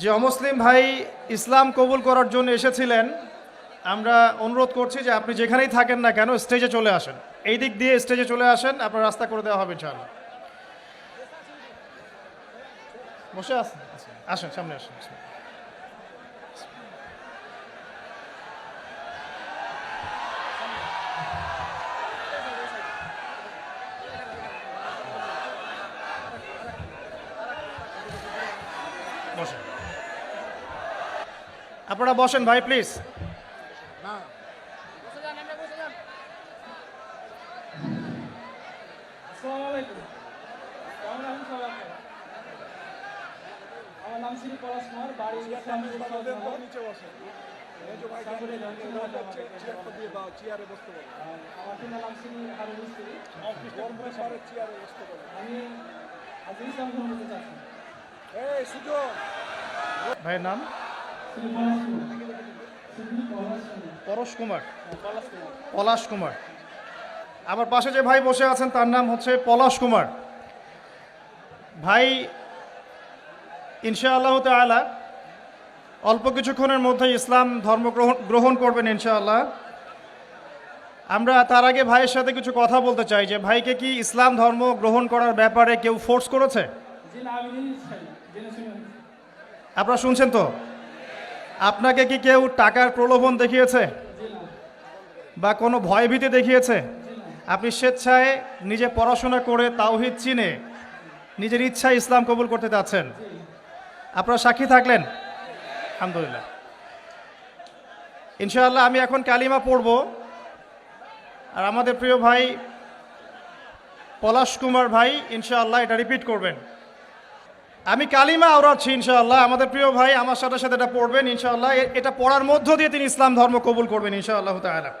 যে অমুসলিম ভাই ইসলাম কবুল করার জন্য এসেছিলেন, আমরা অনুরোধ করছি যে আপনি যেখানেই থাকেন না কেন স্টেজে চলে আসেন। এই দিক দিয়ে স্টেজে চলে আসেন, আপনার রাস্তা করে দেওয়া হবে ইনশাআল্লাহ। বসে আসেন, আসেন সামনে আসেন। বসেন, আপনারা বসেন ভাই প্লিজ। আমার নাম শ্রী পলাশ কুমার, বাড়ি আমার পিতার নাম শ্রী হারুন মিস্ত্রি। আমি আজ ইসলাম গ্রহণ করতে চাচ্ছি। ভাইয়ের নাম শ্রী পলাশ কুমার। শ্রী পরশ কুমার, পলাশ কুমার। পলাশ কুমার। আমার পাশে যে ভাই বসে আছেন তার নাম হচ্ছে পলাশ কুমার। ভাই ইনশাআল্লাহ তাআলা অল্প কিছুক্ষণের মধ্যে ইসলাম ধর্ম গ্রহণ করবেন ইনশাআল্লাহ। আমরা তার আগে ভাইয়ের সাথে কিছু কথা বলতে চাই যে ভাইকে কি ইসলাম ধর্ম গ্রহণ করার ব্যাপারে কেউ ফোর্স করেছে? জি না, আমি নিজে চাই, জেনে শুনে। আপনারা শুনছেন তো? আপনাকে কি কেউ টাকার প্রলোভন দেখিয়েছে জি না, বা কোনো ভয়ভীতি দেখিয়েছে? জি না। আপনি স্বেচ্ছায় নিজে পড়াশোনা করে তাওহীদ চিনে নিজের ইচ্ছায় ইসলাম কবুল করতে চাচ্ছেন। আপনারা সাক্ষী থাকলেন? আলহামদুলিল্লাহ। ইনশাআল্লাহ আমি এখন কালিমা পড়ব, আর আমাদের প্রিয় ভাই পলাশ কুমার ভাই ইনশাআল্লাহ এটা রিপিট করবেন। আমি কালিমা আওড়াচ্ছি ইনশাআল্লাহ, আমাদের প্রিয় ভাই আমার সাথে সাথে এটা পড়বেন ইনশাআল্লাহ। এটা পড়ার মধ্য দিয়ে তিনি ইসলাম ধর্ম কবুল করবেন ইনশাআল্লাহ তাআলা।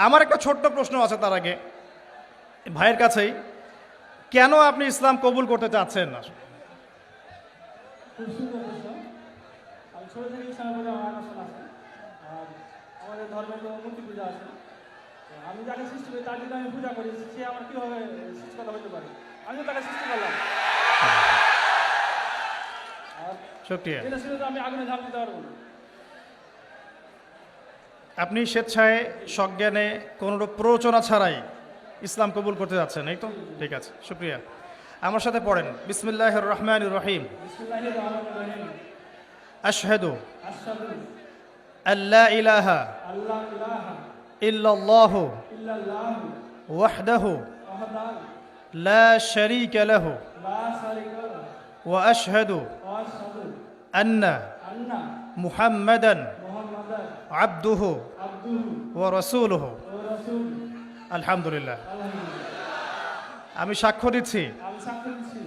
আমার একটা ছোট্ট প্রশ্ন আছে তার আগে ভাইয়ের কাছেই, কেন আপনি ইসলাম কবুল করতে চাচ্ছেন না? খুব সুন্দর প্রশ্ন। আমি ছোট থেকে ইসলামের প্রতি আমার আকর্ষণ আছে। আর আমাদের ধর্মে তো মূর্তি পূজা আছে। তো আমি যাকে সৃষ্টি করি তার যদি আমি পূজা করি, সে আমার কীভাবে সৃষ্টিকর্তা হতে পারে? আমিও তাকে সৃষ্টি করলাম। আর শুকরিয়া। জেনে শুনে তো আমি আগুনে ঝাঁপ দিতে পারবো না। আপনি স্বেচ্ছায় সজ্ঞানে কোনোরূপ প্ররোচনা ছাড়াই ইসলাম কবুল করতে যাচ্ছেন, এই তো? ঠিক আছে, শুক্রিয়া। আমার সাথে পড়েন, বিসমিল্লাহির রহমানির রহিম। বিসমিল্লাহির রহমানির রহিম। আশহাদু আশহাদু আল্লা ইলাহা আল্লা ইলাহা ইল্লাল্লাহু ইল্লাল্লাহু ওয়াহদাহু ওয়াহদাহু লা শারীকা লাহু লা শারীকা লাহু ওয়া আশহাদু ওয়া আশহাদু আন্না আন্না মুহাম্মাদান মুহাম্মাদান আবদুহু আবদুহু ওয়া রাসূলুহু। ওয়া রাসূলুহু। আলহামদুলিল্লাহ। আলহামদুলিল্লাহ। আমি সাক্ষ্য দিচ্ছি আমি সাক্ষ্য দিচ্ছি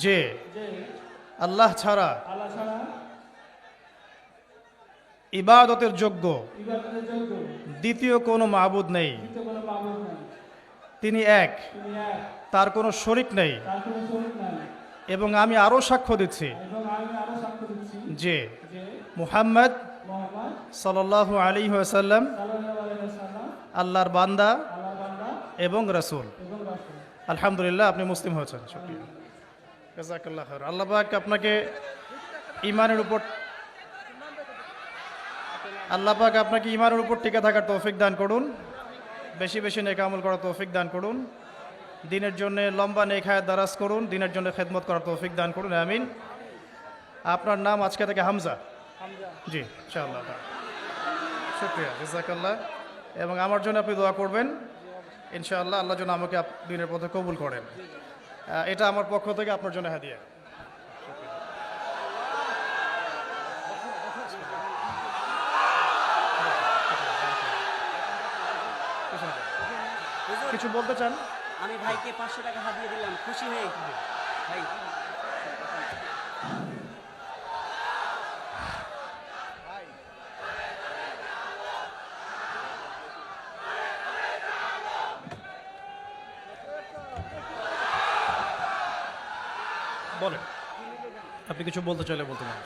যে যে আল্লাহ ছাড়া আল্লাহ ছাড়া ইবাদতের যোগ্য ইবাদতের যোগ্য দ্বিতীয় কোনো মাবুদ নেই। দ্বিতীয় কোনো মাবুদ নাই। তিনি এক, তিনি এক, তার কোনো শরিক নেই। তার কোনো শরীক নাই। এবং আমি আরও সাক্ষ্য দিচ্ছি এবং আমি আরো সাক্ষ্য দিচ্ছি যে যে মুহাম্মদ মুহাম্মদ সাল্লাল্লাহু আলাইহি ওয়াসাল্লাম সাল্লাল্লাহু আলাইহি ওয়াসাল্লাম আল্লাহর বান্দা আল্লাহর বান্দা এবং রাসূল। এবং রাসূল। আলহামদুলিল্লাহ, আপনি মুসলিম হয়েছেন। শুকরিয়া, জাযাকাল্লাহ খাইর। আল্লাহ পাক আপনাকে ঈমানের উপর ঈমানের উপর টিকে থাকার তৌফিক দান করুন, বেশি বেশি নেক আমল করার তৌফিক দান করুন, দিনের জন্য লম্বা নেক হায়াত দারাজ করুন, দিনের জন্য খেদমত করার তৌফিক দান করুন, আমিন। আপনার নাম আজকে থেকে হামজা? জি, ইনশাআল্লাহ। শুকরিয়া, জাযাকাল্লাহ। এবং আমার জন্য আপনি দোয়া করবেন ইনশাআল্লাহ, আল্লাহ যেন আমাকে দিনের পথে কবুল করেন। এটা আমার পক্ষ থেকে আপনার জন্য হাদিয়া। কিছু বলতে চান? আমি ভাইকে 500 টাকা হাতিয়ে দিলাম, খুশি হয়ে ভাই। বলেন, আপনি কিছু বলতে চাইলে বলতে পারেন।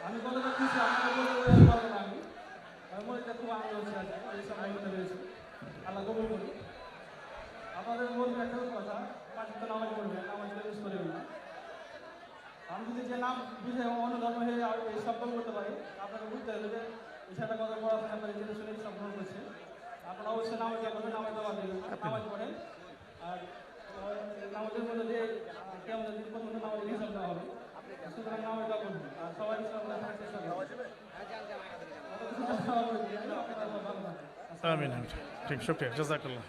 আমি বলে যাচ্ছি, আপনাকে বলতে পারবো না আমি। মনটা খুব আনন্দ হচ্ছে আজকে এই সময় হতে পেরেছি আল্লাহ কবুল করুন আপনাদের বলবো একটা কথা পাঁচ ওয়াক্ত নামাজ পড়বেন নামাজ মিস করবেন না আমি যদি যে নাম বুঝে অন্য ধর্ম হয়ে এই সব করতে পারি আপনাকে বুঝতে হবে যে বিষয়টা কত পড়াশোনা করে জেনে শুনে সব গ্রহণ করছে আপনারা অবশ্যই নামাজ করবেন নামাজ দেওয়া দেবেন নামাজ পড়েন আর নামাজের মধ্যে যে কেমন দিন পর্যন্ত নামাজের হিসাব দেওয়া হবে সুতরাং নামাজ দেওয়া করবেন আর সবাই ইসলাম থাকার চেষ্টা করবেন আমিন আমিন। ঠিক শুক্রিয়া জাজাকাল্লাহ।